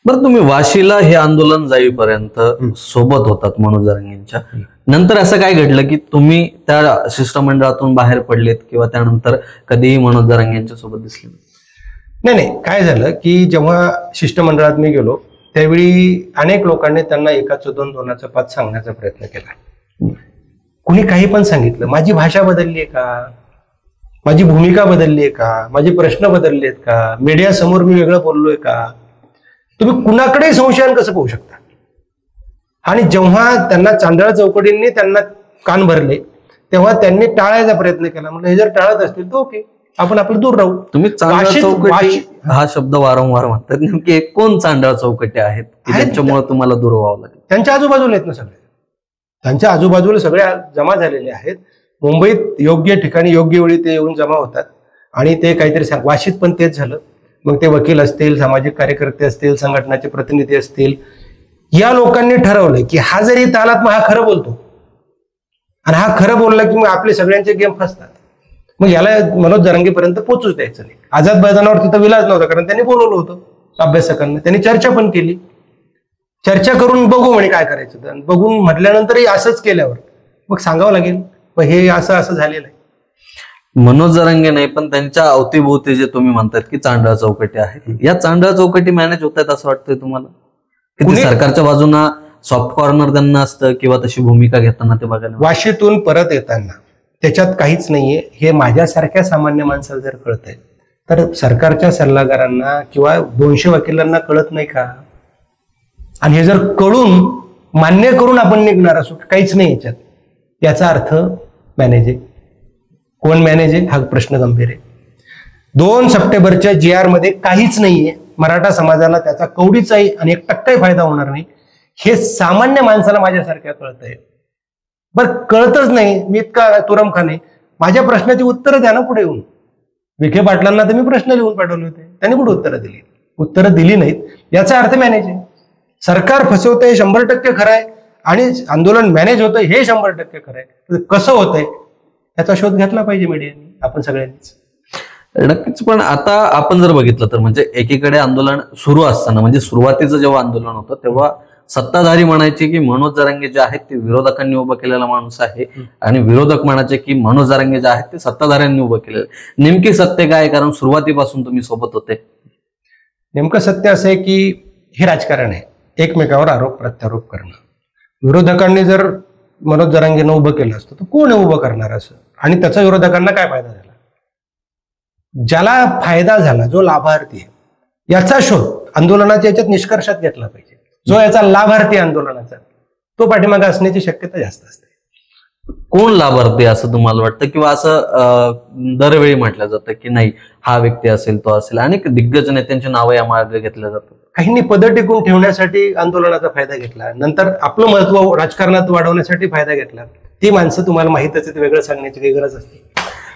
बरं, तुम्ही वाशीला हे आंदोलन जाईपर्यंत सोबत होतात मनोज जरांगेंच्या, नंतर असं काय घडलं की तुम्ही त्या शिष्टमंडळातून बाहेर पडलेत किंवा त्यानंतर कधीही मनोज जरांगेंच्या सोबत दिसले? नाही, काय झालं की जेव्हा शिष्टमंडळात मी गेलो त्यावेळी अनेक लोकांनी त्यांना 1चं 2, 2चं 5 सांगण्याचा प्रयत्न केला. कुणी काही पण सांगितलं. माझी भाषा बदलली आहे का, माझी भूमिका बदलली आहे का, माझे प्रश्न बदलले आहेत का, मीडिया समोर मी वेगळं बोललोय का, तुम्ही कुणाकडे संशयान कसं पाहू शकता. आणि जेव्हा त्यांना चांदळ चौकडींनी त्यांना कान भरले तेव्हा त्यांनी टाळायचा प्रयत्न केला. म्हणजे हे जर टाळत असतील तर ओके, आपण आपलं दूर राहू. तुम्ही चांदळ चौकटी हा शब्द वारंवार म्हणतात, नेमके कोण चांदळ चौकटी आहेत त्यांच्यामुळे तुम्हाला दूर व्हावं लागेल? त्यांच्या आजूबाजूला आहेत ना सगळे, त्यांच्या आजूबाजूला सगळ्या जमा झालेले आहेत. मुंबईत योग्य ठिकाणी योग्य वेळी ते येऊन जमा होतात आणि ते काहीतरी वाशीत पण तेच झालं. मग ते वकील असतील, सामाजिक कार्यकर्ते असतील, संघटनाचे प्रतिनिधी असतील, या लोकांनी ठरवलंय की हा जरी तालात मग हा खरं बोलतो आणि हा खरं बोलला की मग आपले सगळ्यांचे गेम फसतात. मग याला मनोज जरांगेपर्यंत पोहोचूच द्यायचं नाही. आझाद मैदानावर तिथं विलाज नव्हता, कारण त्यांनी बोलवलं होतं अभ्यासकांना, त्यांनी चर्चा पण केली. चर्चा करून बघू म्हणे काय करायचं, बघून म्हटल्यानंतरही असंच केल्यावर मग सांगावं लागेल हे असं झालेलं आहे. मनोज जरांगे नाही पण त्यांच्या अवतीभोवती जे तुम्ही म्हणतात की चांडळ चौकटी आहेत, या चांडळ चौकटी मॅनेज होत आहेत असं वाटतंय तुम्हाला? की सरकारच्या बाजूला सॉफ्ट कॉर्नर त्यांना असतं किंवा तशी भूमिका घेताना ते बघायला? वाशीतून परत येताना त्याच्यात काहीच नाहीये हे माझ्यासारख्या सामान्य माणसाला जर कळतंय तर सरकारच्या सल्लागारांना किंवा 200 वकिलांना कळत नाही का? आणि हे जर कळून मान्य करून आपण निघणार असू काहीच नाही याच्यात, याचा अर्थ मॅनेज आहे. कोण मॅनेज आहे हा प्रश्न गंभीर आहे. 2 सप्टेंबरच्या GR मध्ये काहीच नाहीये. मराठा समाजाला त्याचा कवडीचाही आणि 1% फायदा होणार नाही हे सामान्य माणसाला माझ्यासारख्या कळतंय. बरं, कळतच नाही, मी इतका तुरमखाने, माझ्या प्रश्नाची उत्तरं द्या ना पुढे येऊन. विखे पाटलांना तर मी प्रश्न लिहून पाठवले होते, त्यांनी कुठे उत्तरं दिली नाहीत. याचा अर्थ मॅनेज आहे. सरकार फसवतंय 100% खरं आहे आणि आंदोलन मॅनेज होतंय हे 100% खरं आहे. कसं होतंय याचा शोध घेतला पाहिजे मीडियाने, आपण सगळ्यांनीच. नक्कीच. पण आता आपण जर बघितलं तर म्हणजे एकीकडे आंदोलन सुरू असताना म्हणजे सुरुवातीचं जेव्हा आंदोलन होतं तेव्हा सत्ताधारी म्हणायचे की मनोज जरांगे जे आहेत ते विरोधकांनी उभं केलेला माणूस आहे आणि विरोधक म्हणायचे की मनोज जरांगे जे आहेत ते सत्ताधाऱ्यांनी उभं केलेलं. नेमकी सत्य काय? कारण सुरुवातीपासून तुम्ही सोबत होते. नेमकं सत्य असं आहे की हे राजकारण आहे, एकमेकावर आरोप प्रत्यारोप करणं. विरोधकांनी जर मनोज जरांगेनं उभं केलं असतं तर कोण उभं करणार असं, आणि त्याचा विरोधकांना काय फायदा झाला? ज्याला फायदा झाला, जो लाभार्थी आहे याचा शोध आंदोलनाच्या याच्यात निष्कर्षात घेतला पाहिजे. जो याचा लाभार्थी आंदोलनाचा तो पाठीमागे असण्याची शक्यता जास्त असते. कोण लाभार्थी असं तुम्हाला वाटतं, किंवा असं दरवेळी म्हटलं जातं की नाही हा व्यक्ती असेल तो असेल, अनेक दिग्गज नेत्यांची नावं या मार्गे घेतल्या जातात. काहींनी पदं टिकून ठेवण्यासाठी आंदोलनाचा फायदा घेतला, नंतर आपलं महत्व राजकारणात वाढवण्यासाठी फायदा घेतला. ती माणसं तुम्हाला माहितच आहे, वेगळं सांगण्याची काही गरज असते.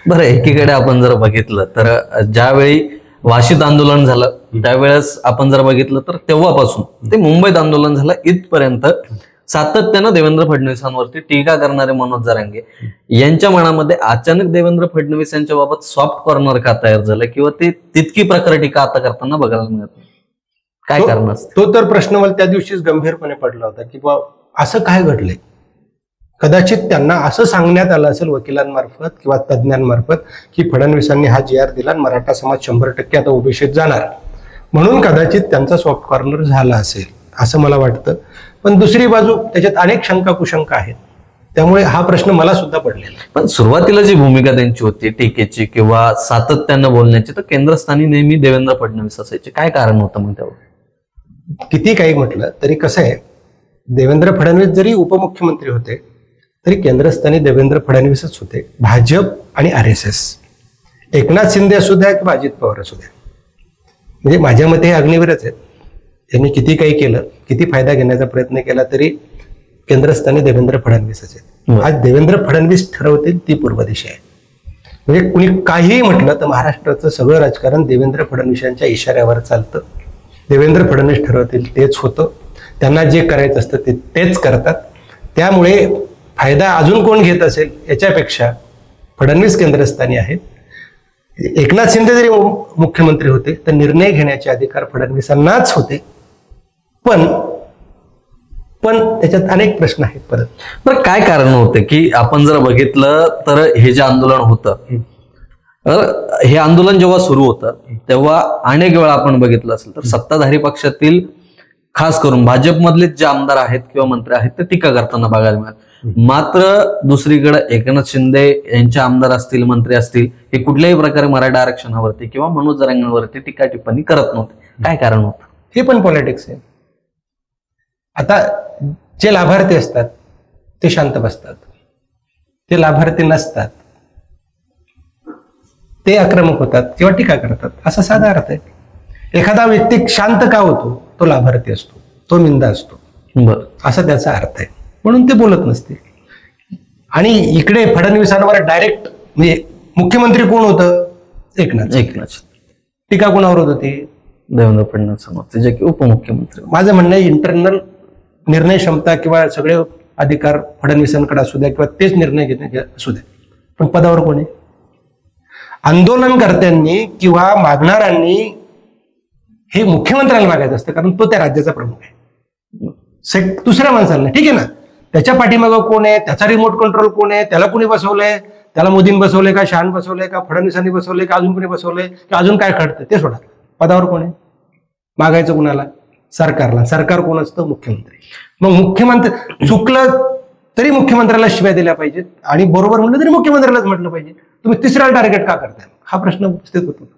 बरं, एकीकडे आपण जर बघितलं तर ज्यावेळी वाशीत आंदोलन झालं त्यावेळेस आपण जर बघितलं तर तेव्हापासून ते मुंबईत आंदोलन झालं इथपर्यंत सातत्यानं देवेंद्र फडणवीसांवरती टीका करणारे मनोज जरांगे यांच्या मनामध्ये अचानक देवेंद्र फडणवीस यांच्या बाबत सॉफ्ट कॉर्नर का तयार झालं, किंवा ते तितकी प्रकारे टीका आता करताना बघायला मिळत नाही. काय कारण असतं? तो तर प्रश्न मला त्या दिवशीच गंभीरपणे पडला होता की बा असं काय घडलंय. कदाचित त्यांना असं सांगण्यात आलं असेल वकिलांमार्फत किंवा तज्ज्ञांमार्फत की फडणवीसांनी हा जी आर दिला आणि मराठा समाज 100% आता ओबीसीत जाणार, म्हणून कदाचित त्यांचा सॉफ्ट कॉर्नर झाला असेल असं मला वाटतं. पण दुसरी बाजू त्याच्यात अनेक शंका कुशंका आहेत, त्यामुळे हा प्रश्न मला सुद्धा पडलेला. पण सुरुवातीला जी भूमिका त्यांची होती टीकेची किंवा सातत्यानं बोलण्याची, तर केंद्रस्थानी नेहमी देवेंद्र फडणवीस असायचे. काय कारण होतं मग त्यावर? किती काही म्हटलं तरी कसं आहे, देवेंद्र फडणवीस जरी उपमुख्यमंत्री होते तरी केंद्रस्थानी देवेंद्र फडणवीसच होते. भाजप आणि RSS, एकनाथ शिंदे असू द्या किंवा अजित पवार असू द्या, म्हणजे माझ्या मते हे अग्निवीरच आहेत. त्यांनी किती काही केलं, किती फायदा घेण्याचा प्रयत्न केला तरी केंद्रस्थानी देवेंद्र फडणवीसच आहेत. आज देवेंद्र फडणवीस ठरवतील ती पूर्व दिशा आहे. म्हणजे कुणी काहीही म्हटलं तर महाराष्ट्राचं सगळं राजकारण देवेंद्र फडणवीसांच्या इशाऱ्यावर चालतं. देवेंद्र फडणवीस ठरवतील तेच होतं. त्यांना जे करायचं असतं तेच करतात. त्यामुळे फायदा अजून कोण घेत असेल याच्यापेक्षा फडणवीस केंद्रस्थानी आहेत. एकनाथ शिंदे जरी मुख्यमंत्री होते तर निर्णय घेण्याचे अधिकार फडणवीसांनाच होते. पण त्याच्यात अनेक प्रश्न आहेत. परत बरं, काय कारण होते की आपण जर बघितलं तर हे जे आंदोलन होतं, हे आंदोलन जेव्हा सुरू होतं तेव्हा अनेक वेळा आपण बघितलं असेल तर सत्ताधारी पक्षातील खास करून भाजपमधले जे आमदार आहेत किंवा मंत्री आहेत ते टीका करताना बघायला मिळाल. मात्र दुसरीकडे एकनाथ शिंदे यांचे आमदार असतील, मंत्री असतील, हे कुठल्याही प्रकारे मराठा आरक्षणावरती किंवा मनोज जरांगेवरती टीका टिप्पणी करत नव्हते. काय कारण होतं? हे पण पॉलिटिक्स आहे. आता जे लाभार्थी असतात ते शांत बसतात, ते लाभार्थी नसतात ते आक्रमक होतात किंवा टीका करतात, असा साधा अर्थ आहे. एखादा व्यक्ती शांत का होतो? तो लाभार्थी असतो, तो निंदा असतो, बरं, असा त्याचा अर्थ आहे. म्हणून ते बोलत नसते. आणि इकडे फडणवीसांवर डायरेक्ट म्हणजे मुख्यमंत्री कोण होतं? एकनाथ. टीका कोणावर होत होती? देवेंद्र फडणवीस जे की उपमुख्यमंत्री. माझं म्हणणं आहे इंटरनल निर्णय क्षमता किंवा सगळे अधिकार फडणवीसांकडे असू द्या किंवा तेच निर्णय घेणे असू द्या, पण पदावर कोण आहे? आंदोलनकर्त्यांनी किंवा मागणाऱ्यांनी हे मुख्यमंत्र्याला मागायचं असतं, कारण तो त्या राज्याचा प्रमुख आहे. दुसऱ्या माणसाला ठीक आहे ना, त्याच्या पाठीमागं कोण आहे, त्याचा रिमोट कंट्रोल कोण आहे, त्याला कुणी बसवलंय, त्याला मोदींनी बसवलंय का, शहान बसवलंय का, फडणवीसांनी बसवलंय का, अजून कुणी बसवलंय की अजून काय घडतं ते सोडा. पदावर कोण आहे? मागायचं कुणाला? सरकारला. सरकार कोण असतं? मुख्यमंत्री. मग मुख्यमंत्री चुकलं तरी मुख्यमंत्र्याला शिव्या दिल्या पाहिजेत आणि बरोबर म्हटलं तरी मुख्यमंत्र्यालाच म्हटलं पाहिजे. तुम्ही तिसऱ्याला टार्गेट का करताय? हा प्रश्न उपस्थित होतो.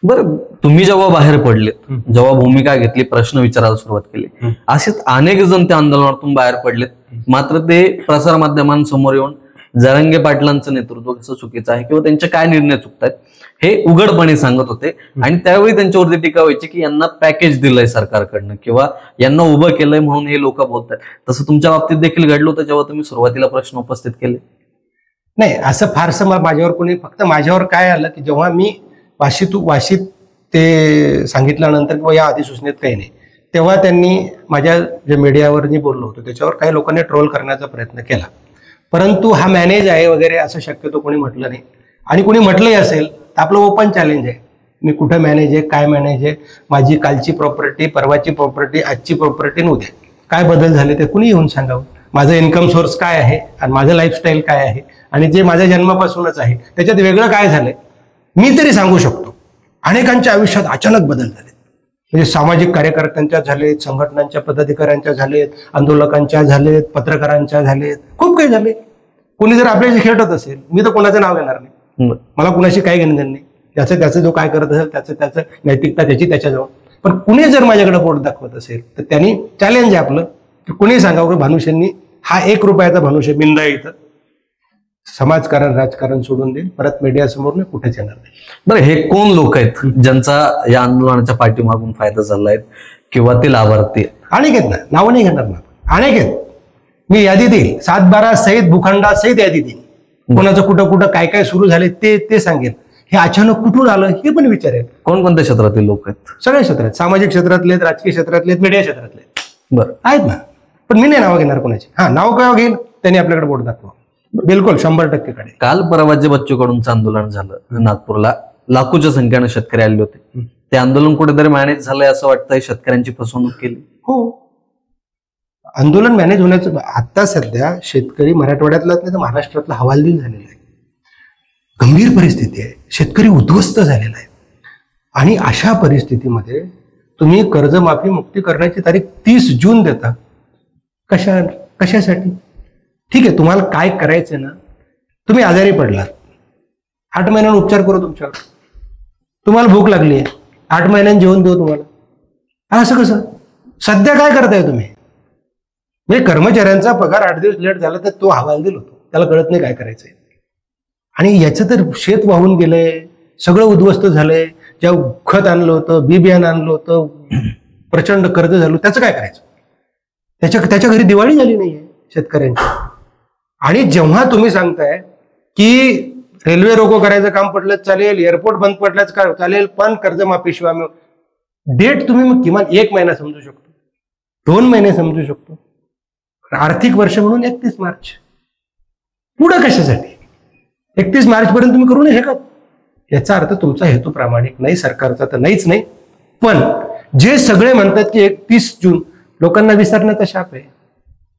बरं, तुम्ही जेव्हा बाहेर पडले, जेव्हा भूमिका घेतली, प्रश्न विचारायला सुरुवात केली, असेच अनेक जण त्या आंदोलनातून बाहेर पडलेत. मात्र ते प्रसार माध्यमांसमोर येऊन जरांगे पाटलांचं नेतृत्व कसं चुकीचं आहे किंवा त्यांचे काय निर्णय चुकतायत हे उघडपणे सांगत होते. आणि त्यावेळी त्यांच्यावरती टीका व्हायची की यांना पॅकेज दिलंय सरकारकडनं किंवा यांना उभं केलंय म्हणून हे लोक बोलतात. तसं तुमच्या बाबतीत देखील घडलं होतं जेव्हा तुम्ही सुरुवातीला प्रश्न उपस्थित केले? नाही, असं फारसं माझ्यावर कोणी, फक्त माझ्यावर काय आलं की जेव्हा मी वाशीत ते सांगितल्यानंतर किंवा या अधिसूचनेत काही नाही, तेव्हा त्यांनी माझ्या जे मीडियावर मी बोललो होतो त्याच्यावर काही लोकांनी ट्रोल करण्याचा प्रयत्न केला. परंतु हा मॅनेज आहे वगैरे असं शक्यतो कोणी म्हटलं नाही. आणि कोणी म्हटलंही असेल तर आपलं ओपन चॅलेंज आहे. मी कुठं मॅनेज आहे, काय मॅनेज आहे, माझी कालची प्रॉपर्टी, परवाची प्रॉपर्टी, आजची प्रॉपर्टी, उद्या काय बदल झाले ते कुणी येऊन सांगावं. माझं इन्कम सोर्स काय आहे आणि माझं लाईफस्टाईल काय आहे आणि जे माझ्या जन्मापासूनच आहे त्याच्यात वेगळं काय झालंय मी तरी सांगू शकतो. अनेकांच्या आयुष्यात अचानक बदल झाले, म्हणजे सामाजिक कार्यकर्त्यांच्या झालेत, संघटनांच्या पदाधिकाऱ्यांच्या झालेत, आंदोलकांच्या झालेत, पत्रकारांच्या झालेत, खूप काही झाले. कोणी जर आपल्याशी खेळत असेल, मी तर कोणाचं नाव घेणार नाही, मला कुणाशी काही घेणं देणं नाही. त्याचं जो काय करत असेल त्याचं नैतिकता त्याच्याजवळ. पण कुणी जर माझ्याकडे बोट दाखवत असेल तर त्यांनी चॅलेंज आहे आपलं की कुणी सांगावं की भानुशांनी हा 1 रुपयाचा भानुशे बिंदा इथं समाजकारण राजकारण सोडून देईल, परत मीडियासमोर मी कुठेच येणार नाही. बरं, हे कोण लोक आहेत ज्यांचा या आंदोलनाच्या पाठीमागून फायदा झाला आहे किंवा ते लाभार्थी आहेत? अनेक आहेत ना, नावं नाही घेणार ना, अनेक आहेत. मी यादी देईल, 7-12 सहित भूखंडा सहित यादी देईल. कोणाचं कुठं कुठं काय काय सुरू झाले ते सांगेल. हे अचानक कुठून आलं हे पण विचारेल. कोणकोणत्या क्षेत्रातील लोक आहेत? सगळ्या क्षेत्रात, सामाजिक क्षेत्रातले आहेत, राजकीय क्षेत्रातले आहेत, मीडिया क्षेत्रातले बरं आहेत ना. पण मी नाही नावं घेणार कोणाची. हा, नाव काय घेईल त्यांनी आपल्याकडे बोट दाखवा, बिलकुल 100% काढेल. काल परवा जे बच्चू कडूंचं आंदोलन झालं नागपूरला, लाखोच्या संख्येने शेतकरी आले होते. ते आंदोलन कुठेतरी मॅनेज झालंय असं वाटतंय, शेतकऱ्यांची फसवणूक केली. हो, आंदोलन मॅनेज होण्याचं आता सध्या शेतकरी मराठवाड्यातलाच नाही तर महाराष्ट्रातला हवालदिल झालेला आहे. गंभीर परिस्थिती आहे, शेतकरी उद्ध्वस्त झालेला आहे. आणि अशा परिस्थितीमध्ये तुम्ही कर्जमाफी मुक्ती करण्याची तारीख 30 जून देता. कशासाठी? ठीक आहे, तुम्हाला काय करायचंय ना, तुम्ही आजारी पडलात, 8 महिन्यांनी उपचार करू तुमच्यावर. तुम्हाला भूक लागली आहे, 8 महिन्यांनी जेवण देऊ तुम्हाला. असं कसं? सध्या काय करताय तुम्ही? म्हणजे कर्मचाऱ्यांचा पगार 8 दिवस लेट झाला तर तो हवालदिल होतो, त्याला कळत नाही काय करायचंय. आणि याचं तर शेत वाहून गेलंय, सगळं उद्ध्वस्त झालंय. ज्या खत आणलं होतं, बी बियाणं आणलं होतं, प्रचंड कर्ज झालं, त्याचं काय करायचं? त्याच्या घरी दिवाळी झाली नाहीये शेतकऱ्यांची. आणि जेव्हा तुम्ही सांगताय की रेल्वे रोको करायचं काम पडलं चालेल, एअरपोर्ट बंद पडलंच काय चालेल, पण कर्जमाफीशिवाय डेट तुम्ही मग किमान 1 महिना समजू शकतो, 2 महिने समजू शकतो. आर्थिक वर्ष म्हणून 31 मार्च. पुढं कशासाठी? 31 मार्च पर्यंत तुम्ही करू नाही शकत. याचा अर्थ तुमचा हेतू प्रामाणिक नाही, सरकारचा तर नाहीच नाही. पण जे सगळे म्हणतात की 31 जून लोकांना विसरण्याचा शाप आहे.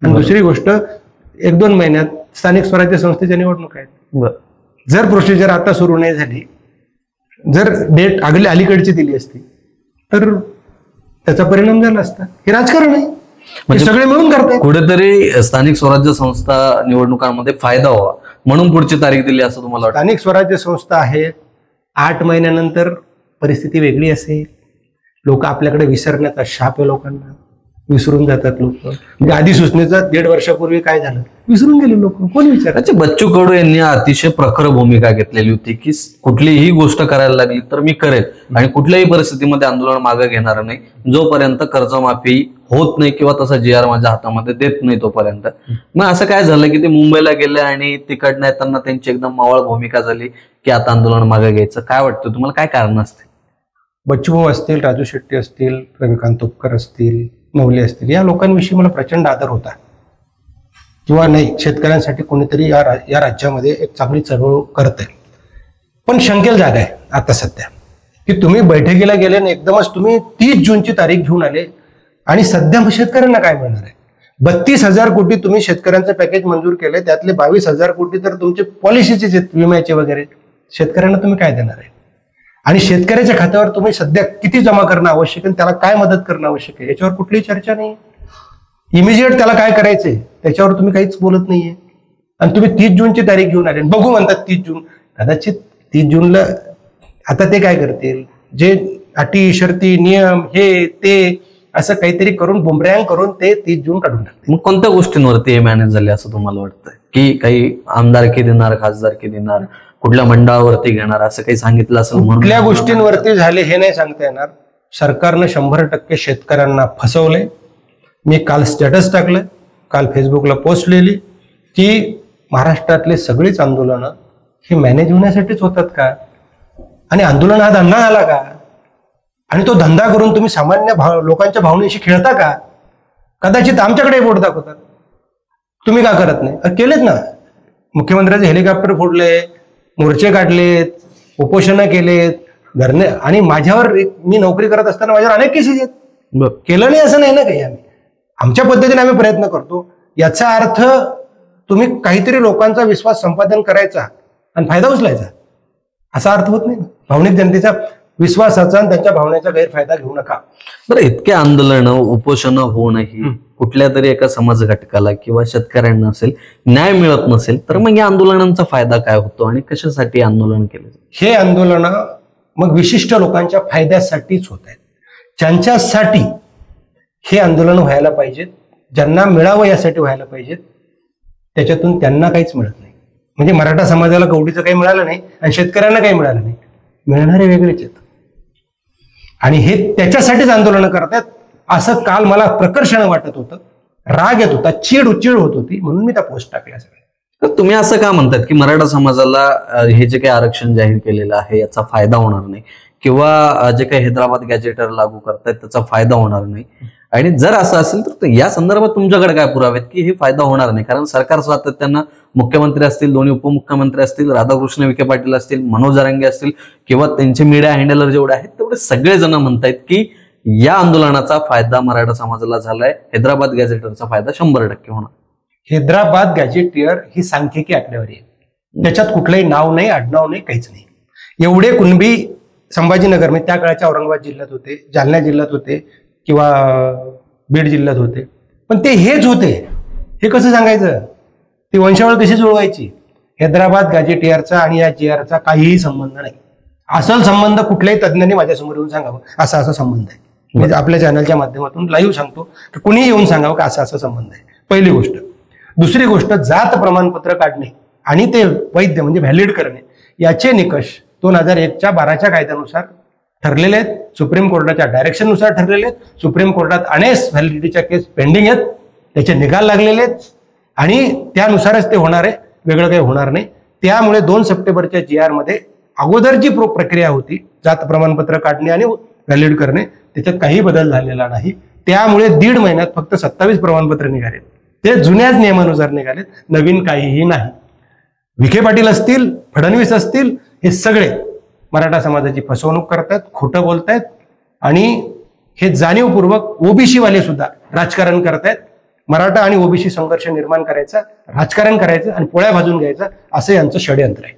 आणि दुसरी गोष्ट, 1-2 महिन्यात स्थानिक स्वराज्य संस्थेच्या निवडणूक आहेत. जर प्रोसिजर आता सुरू नाही झाली, जर डेट अलीकडची दिली असती तर त्याचा परिणाम झाला असता. हे राजकारण आहे, म्हणजे सगळे मिळून करतात. कुठेतरी स्थानिक स्वराज्य संस्था निवडणुकांमध्ये फायदा व्हावा म्हणून पुढची तारीख दिली असं तुम्हाला वाटतं? स्थानिक स्वराज्य संस्था आहेत, 8 महिन्यानंतर परिस्थिती वेगळी असेल. लोक आपल्याकडे विसरण्याचा शाप आहे, लोकांना विसरून जातात लोक. म्हणजे अधिसूचनेचा 1.5 वर्षापूर्वी काय झालं विसरून गेले लोक, कोण विचार. बच्चू कडू यांनी अतिशय प्रखर भूमिका घेतलेली होती की कुठलीही गोष्ट करायला लागली तर मी करेल आणि कुठल्याही परिस्थितीमध्ये आंदोलन मागे घेणार नाही जोपर्यंत कर्जमाफी होत नाही किंवा तसा GR माझ्या हातामध्ये देत नाही तोपर्यंत. मग असं काय झालं की ते मुंबईला गेले आणि तिकडनं येताना त्यांची एकदम मावळ भूमिका झाली की आता आंदोलन मागे घ्यायचं. काय वाटतं तुम्हाला, काय कारण असते? बच्चू भाऊ असतील, राजू शेट्टी असतील, रविकांत तोपकर असतील, मौली असतील, या लोकांविषयी मला प्रचंड आदर होता. किंवा नाही, शेतकऱ्यांसाठी कोणीतरी या राज्यामध्ये एक चांगली चळवळ करत आहे. पण शंकेल जागा आहे आता सध्या की तुम्ही बैठकीला गेले आणि एकदमच तुम्ही 30 जूनची तारीख घेऊन आले आणि सध्या शेतकऱ्यांना काय मिळणार आहे? 32,000 कोटी तुम्ही शेतकऱ्यांचं पॅकेज मंजूर केलंय, त्यातले 22,000 कोटी तर तुमचे पॉलिसीचे विम्याचे वगैरे. शेतकऱ्यांना तुम्ही काय देणार आहे? आणि शेतकऱ्याच्या खात्यावर तुम्ही सध्या किती जमा करणं आवश्यक आहे, त्याला काय मदत करणं आवश्यक आहे, याच्यावर कुठलीही चर्चा नाही. इमिजिएट त्याला काय करायचंय त्याच्यावर तुम्ही काहीच बोलत नाहीये. आणि तुम्ही 30 जूनची तारीख घेऊन आले, बघू म्हणतात 30 जून. कदाचित 30 जूनला आता ते काय करतील, जे अटी शर्ती नियम हे ते असं काहीतरी करून बुमरँग करून ते 30 जून काढून टाकतील. मग कोणत्या गोष्टींवरती हे मॅनेज झाले असं तुम्हाला वाटतं? की काही आमदारकी देणार, खासदारकी देणार, कुठल्या मंडळावरती घेणार असं काही सांगितलं असेल? कुठल्या गोष्टींवरती झाले हे नाही सांगता येणार. सरकारनं 100% शेतकऱ्यांना फसवलंय. मी काल स्टेटस टाकलं, काल फेसबुकला पोस्ट लिहिली की महाराष्ट्रातले सगळीच आंदोलनं हे मॅनेज होण्यासाठीच होतात का? आणि आंदोलन हा धंदा झाला का? आणि तो धंदा करून तुम्ही सामान्य लोकांच्या भावनेशी खेळता का? कदाचित आमच्याकडे बोट दाखवतात. तुम्ही का करत नाही? केलेत ना. मुख्यमंत्र्यांचे हेलिकॉप्टर फोडले, मोर्चे काढलेत, उपोषणं केलेत, धरणे. आणि माझ्यावर मी नोकरी करत असताना माझ्यावर अनेक केसेस आहेत. केलं नाही असं नाही ना काही. आमच्या पद्धतीने आम्ही प्रयत्न करतो. याचा अर्थ तुम्ही काहीतरी लोकांचा विश्वास संपादन करायचा आणि फायदा उचलायचा असा अर्थ होत नाही ना. भावनिक जनतेचा विश्वासाचा आणि त्यांच्या भावनेचा गैरफायदा घेऊ नका. बरं, इतके आंदोलनं उपोषणं होऊनही कुठल्या तरी एका समाज घटकाला किंवा शेतकऱ्यांना असेल न्याय मिळत नसेल तर मग या आंदोलनांचा फायदा काय होतो आणि कशासाठी आंदोलन केलं? हे आंदोलन मग विशिष्ट लोकांच्या फायद्यासाठीच होत आहेत. ज्यांच्यासाठी हे आंदोलन व्हायला पाहिजेत, ज्यांना मिळावं यासाठी व्हायला पाहिजेत, त्याच्यातून त्यांना काहीच मिळत नाही. म्हणजे मराठा समाजाला कवडीचं काही मिळालं नाही आणि शेतकऱ्यांना काही मिळालं नाही. मिळणारे वेगळेच आहेत आणि हे त्याच्यासाठीच आंदोलनं करतात असं काल मला प्रकर्षानं वाटत होतं. राग येत होता, चिड होत होती, म्हणून मी त्या पोस्ट टाकल्या सगळ्या. तर तुम्ही असं का म्हणतात की मराठा समाजाला हे जे काही आरक्षण जाहीर केलेलं आहे याचा फायदा होणार नाही किंवा जे काही हैदराबाद गॅजेटर लागू करतायत त्याचा फायदा होणार नाही? आणि जर असं असेल तर या संदर्भात तुमच्याकडे काय पुरावे आहेत की हे फायदा होणार नाही? कारण सरकार सातत्यानं मुख्यमंत्री असतील, दोन्ही उपमुख्यमंत्री असतील, राधाकृष्ण विखे पाटील असतील, मनोज जरांगे असतील किंवा त्यांचे मीडिया हँडलर जेवढे आहेत तेवढे सगळेजण म्हणतायत की या आंदोलनाचा फायदा मराठा समाजाला झालाय, हैदराबाद गॅजेटरचा फायदा 100% होणार. हैदराबाद गॅजेटियर ही सांख्यिकी आकडेवारी आहे. त्याच्यात कुठलंही नाव नाही, आडनाव नाही, काहीच नाही. एवढे कुणबी संभाजीनगर म्हणजे त्या काळच्या औरंगाबाद जिल्ह्यात होते, जालना जिल्ह्यात होते किंवा बीड जिल्ह्यात होते, पण ते हेच होते. हे कसं सांगायचं? ती वंशावळ कशी जुळवायची? हैदराबाद गॅजेटियरचा आणि या जीआरचा काहीही संबंध नाही. असल संबंध कुठल्याही तज्ज्ञांनी माझ्यासमोर येऊन सांगावं असा असा संबंध आहे. म्हणजे आपल्या चॅनलच्या माध्यमातून लाईव्ह सांगतो की कुणीही येऊन सांगावं की असा असा संबंध आहे. पहिली गोष्ट. दुसरी गोष्ट, जात प्रमाणपत्र काढणे आणि ते वैध म्हणजे व्हॅलिड करणे याचे निकष 2001च्या 12च्या कायद्यानुसार ठरलेले आहेत. सुप्रीम कोर्टाच्या डायरेक्शननुसार ठरलेले आहेत. सुप्रीम कोर्टात अनेक व्हॅलिडिटीच्या केस पेंडिंग आहेत, त्याचे निकाल लागलेले आहेत आणि त्यानुसारच ते होणार आहे, वेगळं काही होणार नाही. त्यामुळे 2 सप्टेंबरच्या GR मध्ये अगोदर जी प्रक्रिया होती जात प्रमाणपत्र काढणे आणि व्हॅलिड करणे त्याच्यात काही बदल झालेला नाही. त्यामुळे 1.5 महिन्यात फक्त 27 प्रमाणपत्र निघालेत. ते जुन्याच नियमानुसार निघालेत, नवीन काहीही नाही. विखे पाटील असतील, फडणवीस असतील, हे सगळे मराठा समाजाची फसवणूक करतात, खोटं बोलतायत आणि हे जाणीवपूर्वक ओबीसी वाले सुद्धा राजकारण करतायत. मराठा आणि ओबीसी संघर्ष निर्माण करायचा, राजकारण करायचं आणि पोळ्या भाजून घ्यायचं असं यांचं षडयंत्र आहे.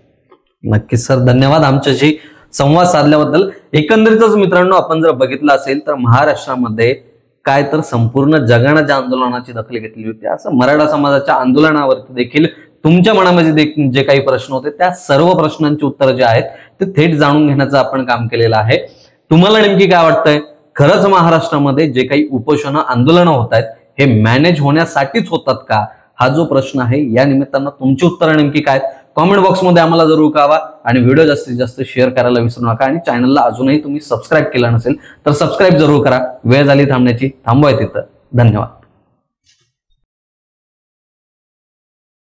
नक्कीच सर, धन्यवाद आमच्याशी संवाद साधल्याबद्दल. एकंदरीतच मित्रांनो, आपण जर बघितलं असेल तर महाराष्ट्रामध्ये काय तर संपूर्ण जगानं ज्या आंदोलनाची दखल घेतली होती, असं मराठा समाजाच्या आंदोलनावरती देखील तुमच्या मनामध्ये जे काही प्रश्न होते त्या सर्व प्रश्नांची उत्तरं जे आहेत ते थेट जाणून घेण्याचं आपण काम केलेलं आहे. तुम्हाला नेमकी काय वाटतंय? खरंच महाराष्ट्रामध्ये जे काही उपोषणं आंदोलनं होत आहेत हे मॅनेज होण्यासाठीच होतात का? हा जो प्रश्न आहे, या निमित्तानं तुमची उत्तरं नेमकी काय? कॉमेंट बॉक्समध्ये आम्हाला जरूर कळवा आणि व्हिडिओ जास्तीत जास्त शेअर करायला विसरू नका. आणि चॅनलला अजूनही तुम्ही सबस्क्राईब केलं नसेल तर सबस्क्राईब जरूर करा. वेळ झाली थांबण्याची, थांबवाय तिथं. धन्यवाद.